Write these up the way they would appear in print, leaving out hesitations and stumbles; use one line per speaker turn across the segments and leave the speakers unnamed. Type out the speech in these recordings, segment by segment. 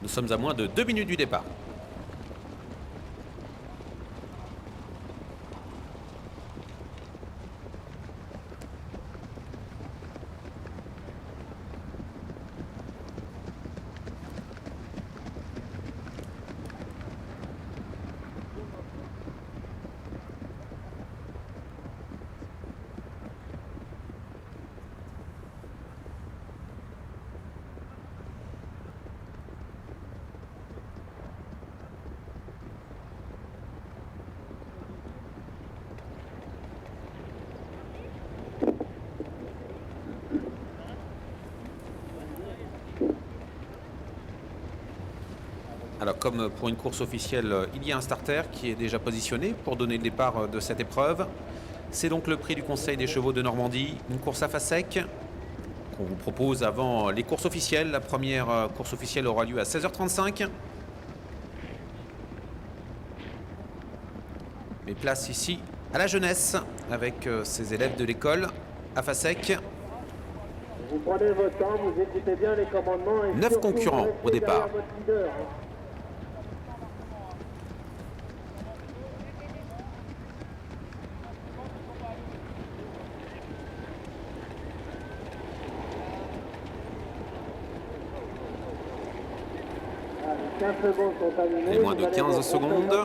Nous sommes à moins de 2 minutes du départ. Alors comme pour une course officielle, il y a un starter qui est déjà positionné pour donner le départ de cette épreuve. C'est donc le prix du Conseil des chevaux de Normandie, une course à face sec qu'on vous propose avant les courses officielles. La première course officielle aura lieu à 16h35. Mais place ici à la jeunesse avec ses élèves de l'école à face sec.
Vous prenez votre temps, vous écoutez bien les commandements. Et
9 concurrents au départ. Et moins de 15 secondes.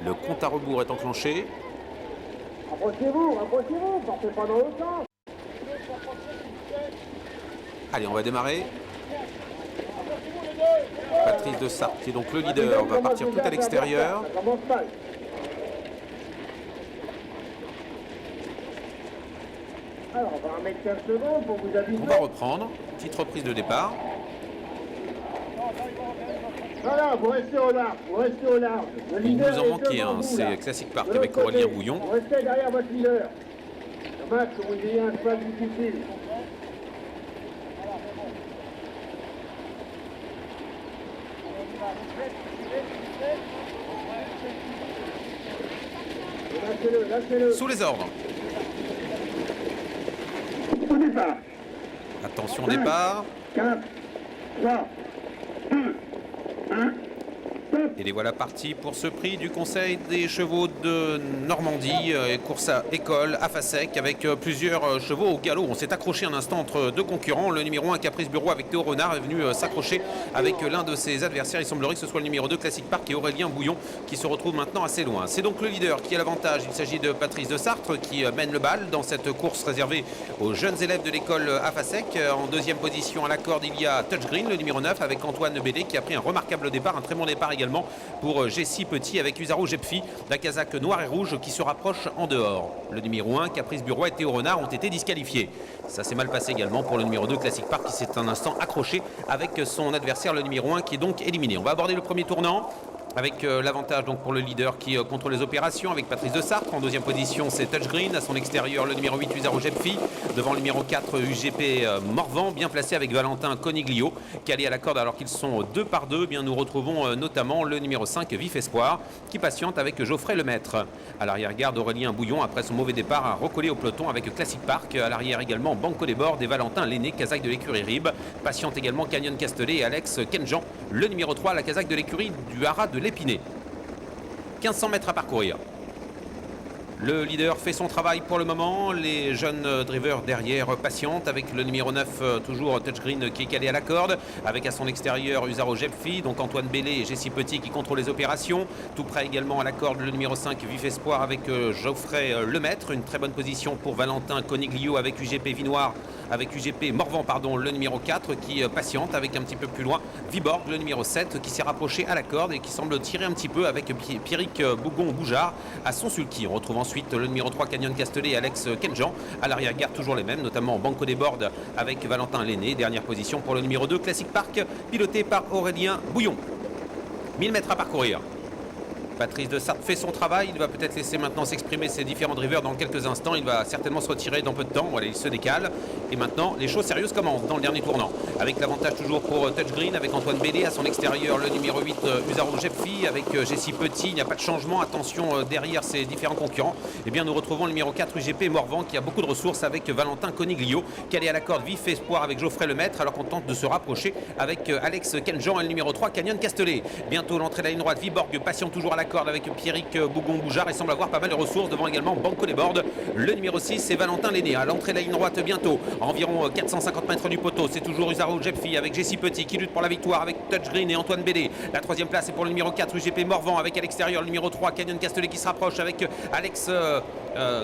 Le compte à rebours est enclenché.
Rapprochez-vous, partez pas dans le temps.
Allez, on va démarrer. Patrice de Sarthe, qui est donc le leader, va partir tout à l'extérieur.
Alors, on va remettre 15 secondes pour vous aviser.
On va reprendre. Petite reprise de départ.
Voilà, vous restez au large,
Il nous en manquait un, c'est Classic Park avec Aurélien Bouillon.
Vous restez derrière votre leader. Le match, vous ayez un cheval difficile. Lâchez-le.
Sous les ordres.
Au départ.
Attention au départ.
4, 3, 2, 1.
Et les voilà partis pour ce prix du Conseil des chevaux de Normandie. Course à école, à face sec, avec plusieurs chevaux au galop. On s'est accroché un instant entre deux concurrents. Le numéro 1, Caprice Bureau, avec Théo Renard, est venu s'accrocher avec l'un de ses adversaires. Il semblerait que ce soit le numéro 2, Classic Park, et Aurélien Bouillon, qui se retrouve maintenant assez loin. C'est donc le leader qui a l'avantage. Il s'agit de Patrice de Sarthe, qui mène le bal dans cette course réservée aux jeunes élèves de l'école à face sec. En deuxième position à la corde, il y a Touch Green, le numéro 9, avec Antoine Bélé, qui a pris un remarquable départ, un très bon départ également pour Jessie Petit avec Usaro Jepfi, la casaque noire et rouge qui se rapproche en dehors. Le numéro 1, Caprice Bureau et Théo Renard ont été disqualifiés. Ça s'est mal passé également pour le numéro 2, Classic Park, qui s'est un instant accroché avec son adversaire, le numéro 1, qui est donc éliminé. On va aborder le premier tournant avec l'avantage donc pour le leader qui contrôle les opérations avec Patrice de Sarthe. En deuxième position, c'est Touch Green. À son extérieur, le numéro 8, Usaro Jepfi. Devant le numéro 4, UGP Morvan, bien placé avec Valentin Coniglio, calé à la corde alors qu'ils sont 2 par 2. Bien, nous retrouvons notamment le numéro 5, Vif Espoir, qui patiente avec Geoffrey Lemaître. À l'arrière-garde, Aurélien Bouillon, après son mauvais départ, a recollé au peloton avec Classic Park. À l'arrière également, Banco des Bords et Valentin Lenné, casaque de l'écurie Rib. Patiente également Canyon Castellet et Alex Kenjan, le numéro 3, la casaque de l'écurie du Haras de l'Épinay. 1500 mètres à parcourir. Le leader fait son travail pour le moment. Les jeunes drivers derrière patientent avec le numéro 9, toujours Touch Green, qui est calé à la corde. Avec à son extérieur Usaro Jepfi, donc Antoine Bélé et Jessie Petit qui contrôlent les opérations. Tout près également à la corde le numéro 5, Vif Espoir avec Geoffrey Lemaître. Une très bonne position pour Valentin Coniglio avec UGP Vinoir, avec UGP Morvan, pardon, le numéro 4 qui patiente avec un petit peu plus loin Viborg, le numéro 7 qui s'est rapproché à la corde et qui semble tirer un petit peu avec Pierrick Bougon-Boujard à son sulky. On retrouve ensuite le numéro 3, Canyon Castellet et Alex Kenjan. À l'arrière-garde, toujours les mêmes, notamment Banco des Bords avec Valentin Lenné. Dernière position pour le numéro 2, Classic Park, piloté par Aurélien Bouillon. 1000 mètres à parcourir. Patrice de Sarthe fait son travail. Il va peut-être laisser maintenant s'exprimer ses différents drivers dans quelques instants. Il va certainement se retirer dans peu de temps. Voilà, il se décale. Et maintenant, les choses sérieuses commencent dans le dernier tournant. Avec l'avantage toujours pour Touchgreen, avec Antoine Bellé à son extérieur, le numéro 8, Usaro Jepfi, avec Jessie Petit. Il n'y a pas de changement. Attention derrière ses différents concurrents. Eh bien, nous retrouvons le numéro 4, UGP Morvan, qui a beaucoup de ressources avec Valentin Coniglio, qui est à la corde, vif espoir avec Geoffrey Lemaître, alors qu'on tente de se rapprocher avec Alex Kenjean et le numéro 3, Canyon Castellet. Bientôt l'entrée de la ligne droite, Viborg patient toujours à la corde avec Pierrick Bougon-Boujard et semble avoir pas mal de ressources devant également Banco des Bordes. Le numéro 6, c'est Valentin Lenné. À l'entrée de la ligne droite bientôt, environ 450 mètres du poteau, c'est toujours Usaro Jepfi avec Jessie Petit qui lutte pour la victoire avec Touchgreen et Antoine Bellé. La troisième place est pour le numéro 4, UGP Morvan, avec à l'extérieur le numéro 3, Canyon Castellet qui se rapproche avec Alex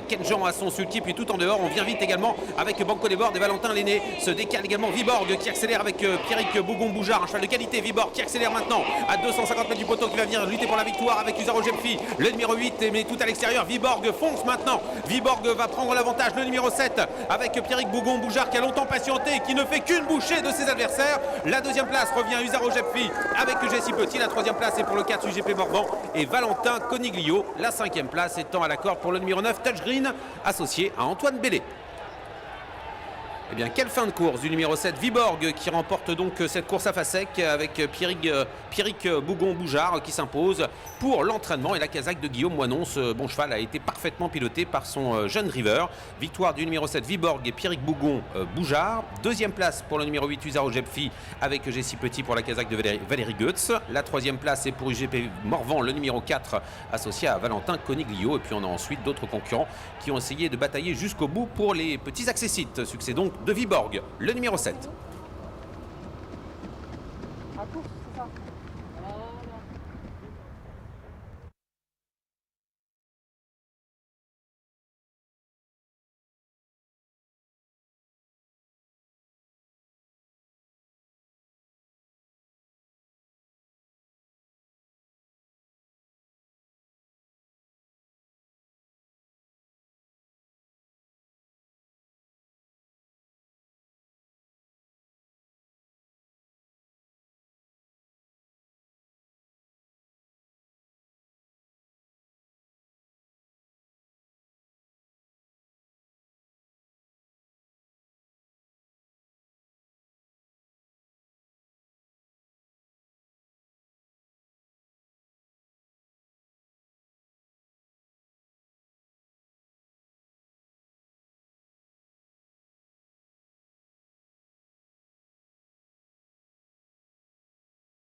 Kenjean à son sulky, puis tout en dehors on vient vite également avec Banco des Bordes et Valentin Lenné. Se décale également Viborg qui accélère avec Pierrick Bougon-Boujard, un cheval de qualité. Viborg qui accélère maintenant à 250 mètres du poteau, qui va venir lutter pour la victoire avec Usaro Jepfi, le numéro 8, mais tout à l'extérieur. Viborg fonce maintenant. Viborg va prendre l'avantage, le numéro 7 avec Pierrick Bougon-Boujard qui a longtemps patienté et qui ne fait qu'une bouchée de ses adversaires. La deuxième place revient à Usaro Jepfi avec Jessie Petit. La troisième place est pour le 4 UGP Morvan et Valentin Coniglio. La cinquième place étant à la corde pour le numéro 9, Touchgreen, associé à Antoine Bellé. Eh bien, quelle fin de course du numéro 7, Viborg, qui remporte donc cette course à Fasec avec Pierrick Bougon-Boujard qui s'impose pour l'entraînement et la casaque de Guillaume Moinon. Ce bon cheval a été parfaitement piloté par son jeune driver. Victoire du numéro 7, Viborg et Pierrick Bougon-Boujard. Deuxième place pour le numéro 8, Usaro Jepfi avec Jessie Petit pour la casaque de Valérie Goetz. La troisième place est pour UGP Morvan, le numéro 4, associé à Valentin Coniglio. Et puis on a ensuite d'autres concurrents qui ont essayé de batailler jusqu'au bout pour les petits accessites. Succès donc de Viborg, le numéro 7.